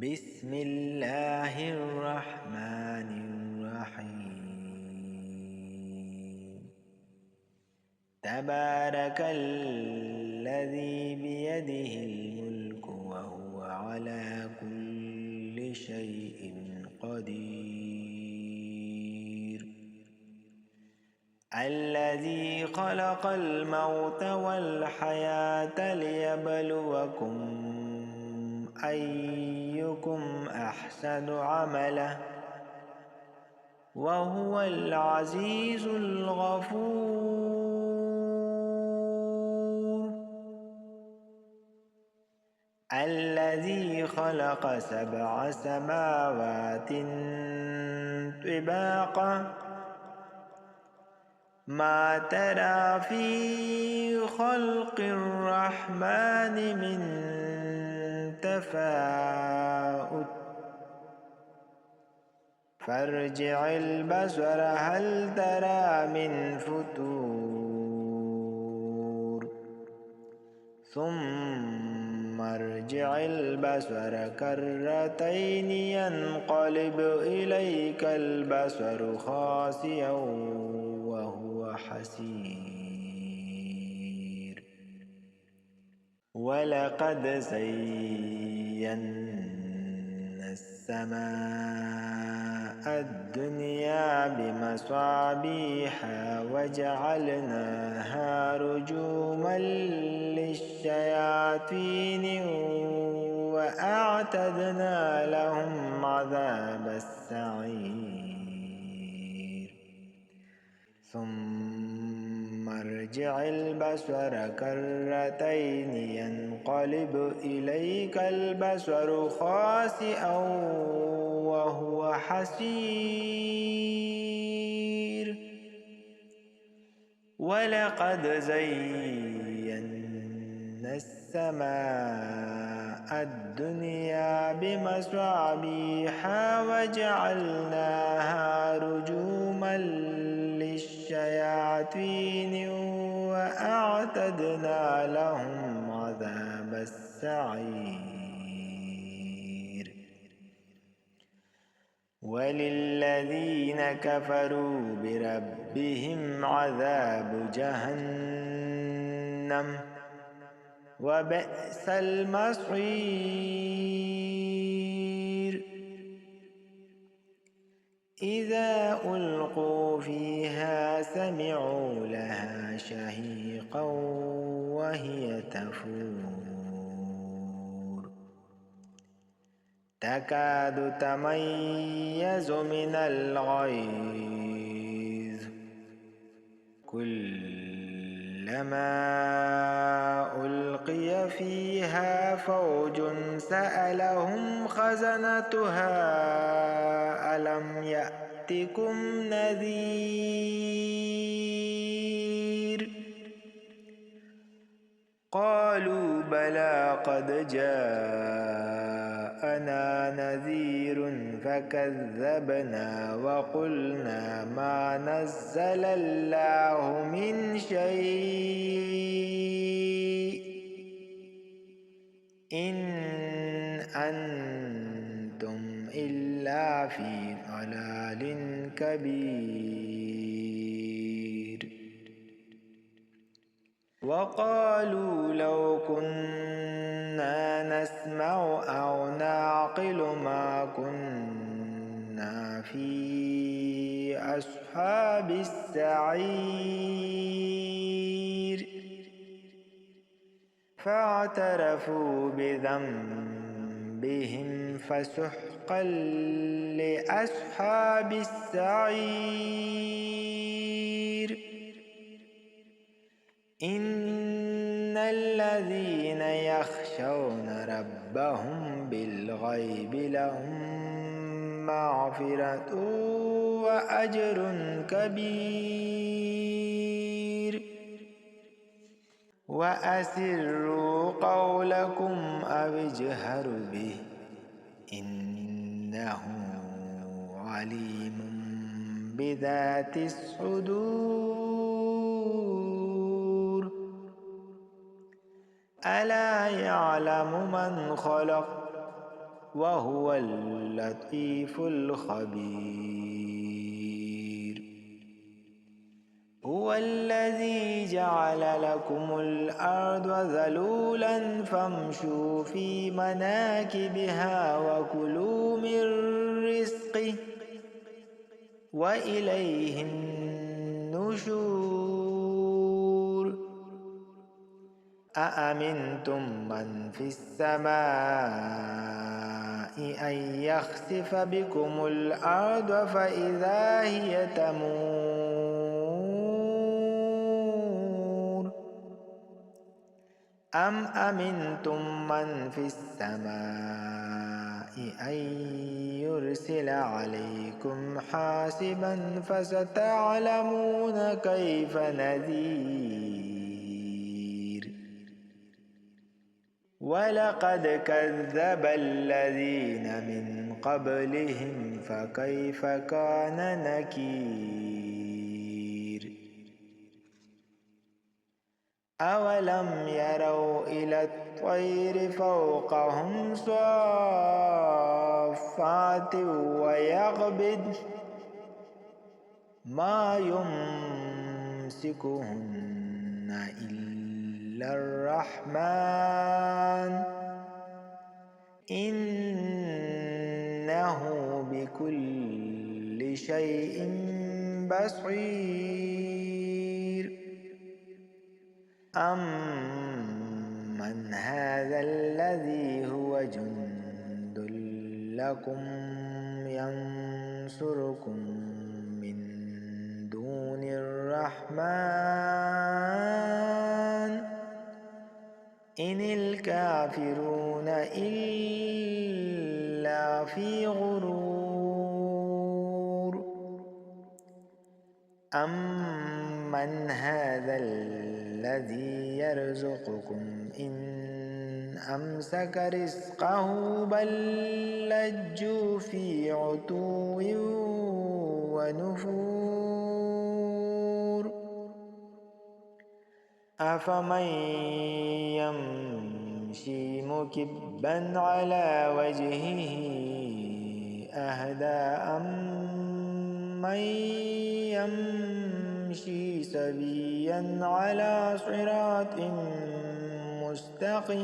بسم الله الرحمن الرحيم تبارك الذي بيده الملك وهو على كل شيء قدير الذي خلق الموت والحياة ليبلوكم أيكم أحسن عملا وهو العزيز الغفور الذي خلق 7 سماوات طباقا ما ترى في خلق الرحمن من تفاؤت فارجع البصر هل ترى من فتور ثم ارجع البصر كرتين ينقلب إليك البصر خاسئا وهو حسير ولقد زينا السماء الدنيا بمصابيح وجعلناها رجوما للشياطين وأعتدنا لهم عذاب السعير ثم ارجع البصر كرتين ينقلب إليك البصر خاسئا وهو حسير ولقد زينا السماء الدنيا بمصابيح وجعلناها رجوما للشياطين وأعتدنا لهم عذاب السعير وللذين كفروا بربهم عذاب جهنم وبئس المصير إذا ألقوا فيها سمعوا لها شهيقا وهي تفور تكاد تميز من الغيظ كلما ألقي فيها فوج سألهم خزنتها ألم يأتكم نذير قالوا بلى قد جاءنا نذير فكذبنا وقلنا ما نزل الله من شيء إن أنتم إلا في ضلال كبير وقالوا لو كنا نسمع أو نعقل ما كنا في أصحاب السعير فاعترفوا بذنبهم فسحقا لأصحاب السعير إن الذين يخشون ربهم بالغيب لهم مغفرة وأجر كبير وأسروا قولكم أو اجهروا به إنه عليم بذات الصدور ألا يعلم من خلق وهو اللطيف الخبير. هو الذي جعل لكم الأرض ذلولا فامشوا في مناكبها وكلوا من رزقه وإليه النشور. أأمنتم من في السماء أن يخسف بكم الأرض فإذا هي تمور، أم أمنتم من في السماء أن يرسل عليكم حاسبا فستعلمون كيف نذير. ولقد كذب الذين من قبلهم فكيف كان نكير. أولم يروا إلى الطير فوقهم صافات ويقبض ما يمسكهن إلا الرحمن إنه بكل شيء بصير. أمن هذا الذي هو جند لكم ينصركم من دون الرحمن إن الكافرون إلا في غرور. أمن هذا الذي يرزقكم إن أمسك رزقه بل لجوا في عتو ونفور. أفمن يمشي مكبا على وجهه أهدى أمن يمشي سويا على صراط مستقيم.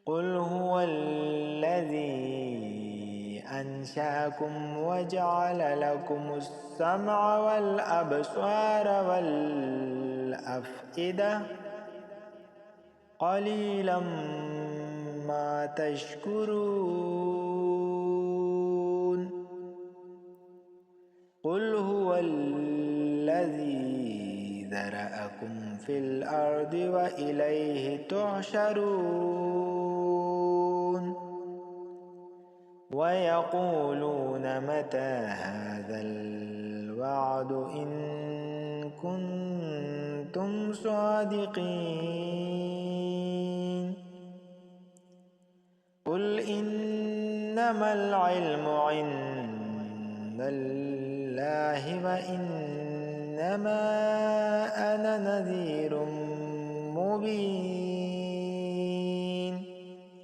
قل هو الذي أنشأكم وجعل لكم السمع والأبصار والأفئدة قليلا ما تشكرون. قل هو الذي ذرأكم في الأرض وإليه تحشرون. ويقولون متى هذا الوعد إن كنتم صادقين. قل إنما العلم عند الله وإنما أنا نذير مبين.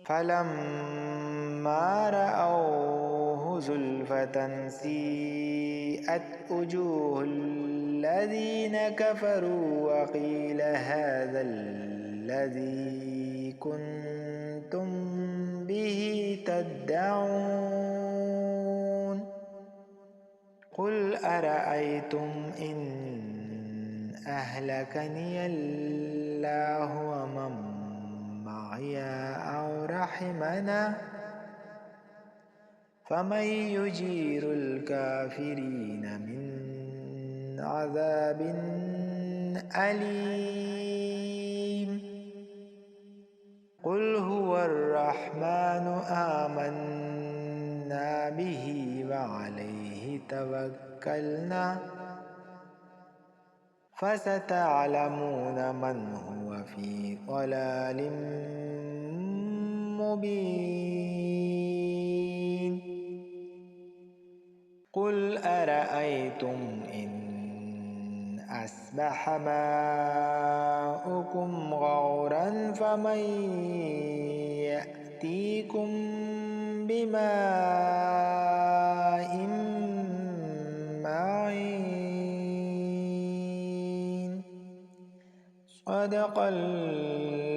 فلما رأوه زلفة سيئت وجوه الذين كفروا وقيل هذا الذي كنتم به تدعون. قل أرأيتم إن أهلكني الله ومن معي أو رحمنا فمن يجير الكافرين من عذاب أليم. قل هو الرحمن آمنا به وعليه توكلنا فستعلمون من هو في ضلال مبين. قل أرأيتم إن أصبح ماؤكم غورا فمن يأتيكم بماء معين صدق الله